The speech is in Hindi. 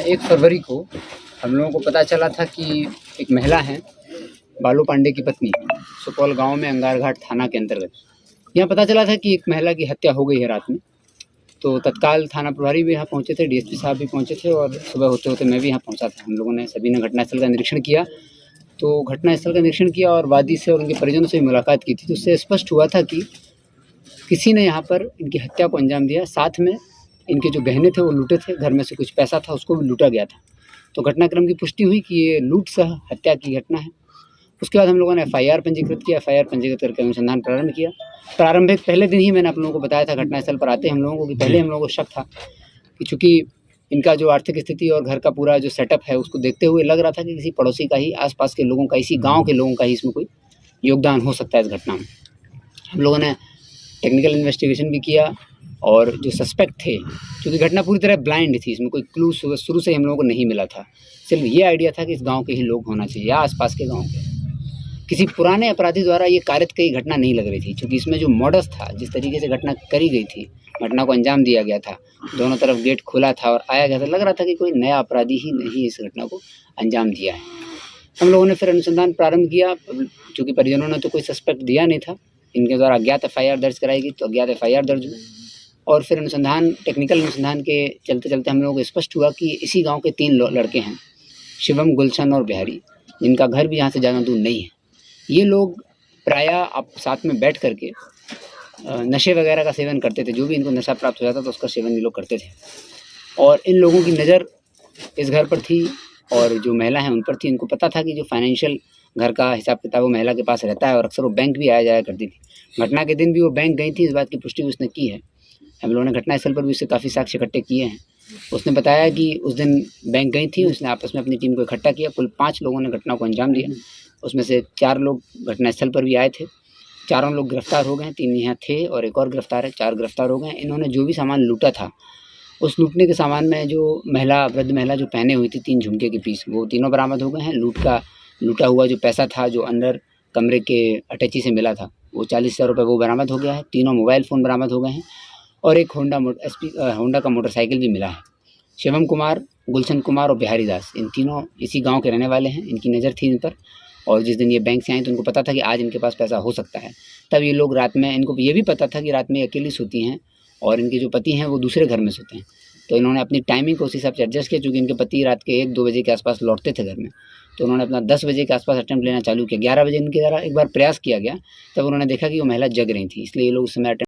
1 फरवरी को हम लोगों को पता चला था कि एक महिला हैं, बालू पांडे की पत्नी, सुपौल गांव में अंगारघाट थाना के अंतर्गत। यहाँ पता चला था कि एक महिला की हत्या हो गई है रात में। तो तत्काल थाना प्रभारी भी यहाँ पहुँचे थे, डीएसपी साहब भी पहुँचे थे और सुबह होते होते मैं भी यहाँ पहुँचा था। हम लोगों ने सभी ने घटनास्थल का निरीक्षण किया। तो घटनास्थल का निरीक्षण किया और वादी से और उनके परिजनों से भी मुलाकात की थी। तो उससे स्पष्ट हुआ था कि किसी ने यहाँ पर इनकी हत्या को अंजाम दिया। साथ में इनके जो गहने थे वो लूटे थे, घर में से कुछ पैसा था उसको भी लूटा गया था। तो घटनाक्रम की पुष्टि हुई कि ये लूट सह हत्या की घटना है। उसके बाद हम लोगों ने एफआईआर पंजीकृत किया। एफआईआर पंजीकृत करके अनुसंधान प्रारंभ किया। प्रारंभिक पहले दिन ही मैंने आप लोगों को बताया था घटनास्थल पर आते हम लोगों को कि पहले हम लोगों को शक था कि चूँकि इनका जो आर्थिक स्थिति और घर का पूरा जो सेटअप है उसको देखते हुए लग रहा था कि किसी पड़ोसी का ही, आसपास के लोगों का, इसी गाँव के लोगों का ही इसमें कोई योगदान हो सकता है इस घटना में। हम लोगों ने टेक्निकल इन्वेस्टिगेशन भी किया और जो सस्पेक्ट थे, क्योंकि घटना पूरी तरह ब्लाइंड थी, इसमें कोई क्लू शुरू से हम लोगों को नहीं मिला था। सिर्फ ये आइडिया था कि इस गांव के ही लोग होना चाहिए या आसपास के गांव के। किसी पुराने अपराधी द्वारा ये कारित की घटना नहीं लग रही थी, क्योंकि इसमें जो मॉडस था, जिस तरीके से घटना करी गई थी, घटना को अंजाम दिया गया था, दोनों तरफ गेट खुला था और आया गया था, लग रहा था कि कोई नया अपराधी ही नहीं इस घटना को अंजाम दिया है। हम लोगों ने फिर अनुसंधान प्रारंभ किया। चूँकि परिजनों ने तो कोई सस्पेक्ट दिया नहीं था, इनके द्वारा अज्ञात एफआईआर दर्ज कराई गई, तो अज्ञात एफआईआर दर्ज हुई। और फिर टेक्निकल अनुसंधान के चलते चलते हम लोगों को स्पष्ट हुआ कि इसी गांव के 3 लड़के हैं, शिवम, गुलशन और बिहारी, जिनका घर भी यहाँ से ज़्यादा दूर नहीं है। ये लोग प्रायः आप साथ में बैठ करके नशे वगैरह का सेवन करते थे। जो भी इनको नशा प्राप्त हो जाता था उसका सेवन ये लोग करते थे। और इन लोगों की नज़र इस घर पर थी और जो महिला है उन पर थी। इनको पता था कि जो फाइनेंशियल घर का हिसाब किताब वो महिला के पास रहता है और अक्सर वो बैंक भी आया जाया करती थी। घटना के दिन भी वो बैंक गई थी, इस बात की पुष्टि उसने की है। हम लोगों ने घटनास्थल पर भी उससे काफ़ी साक्ष्य इकट्ठे किए हैं। उसने बताया कि उस दिन बैंक गई थी, उसने आपस में अपनी टीम को इकट्ठा किया। कुल 5 लोगों ने घटना को अंजाम दिया। उसमें से 4 लोग घटनास्थल पर भी आए थे। चारों लोग गिरफ्तार हो गए, 3 यहाँ थे और एक और गिरफ्तार है। 4 गिरफ्तार हो गए। इन्होंने जो भी सामान लूटा था, उस लूटने के सामान में जो वृद्ध महिला जो पहने हुई थी 3 झुमके के पीस, वो तीनों बरामद हो गए हैं। लूटा हुआ जो पैसा था जो अंदर कमरे के अटैची से मिला था, वो 40,000 रुपये वो बरामद हो गया है। 3 मोबाइल फ़ोन बरामद हो गए हैं और एक होंडा का मोटरसाइकिल भी मिला है। शिवम कुमार, गुलशन कुमार और बिहारी दास, इन तीनों इसी गांव के रहने वाले हैं। इनकी नज़र थी इन पर और जिस दिन ये बैंक से आए तो उनको पता था कि आज इनके पास पैसा हो सकता है। तब ये लोग रात में, इनको ये भी पता था कि रात में अकेली सोती हैं और इनके जो पति हैं वो दूसरे घर में सोते हैं। तो इन्होंने अपनी टाइमिंग को उस हिसाब से एडजस्ट किया। चूँकि इनके पति रात के 1-2 बजे के आसपास लौटते थे घर में, तो उन्होंने अपना 10 बजे के आसपास अटेम्प्ट लेना चालू किया। 11 बजे इनके द्वारा एक बार प्रयास किया गया, तब उन्होंने देखा कि वो महिला जग रही थी, इसलिए ये लोग उस समय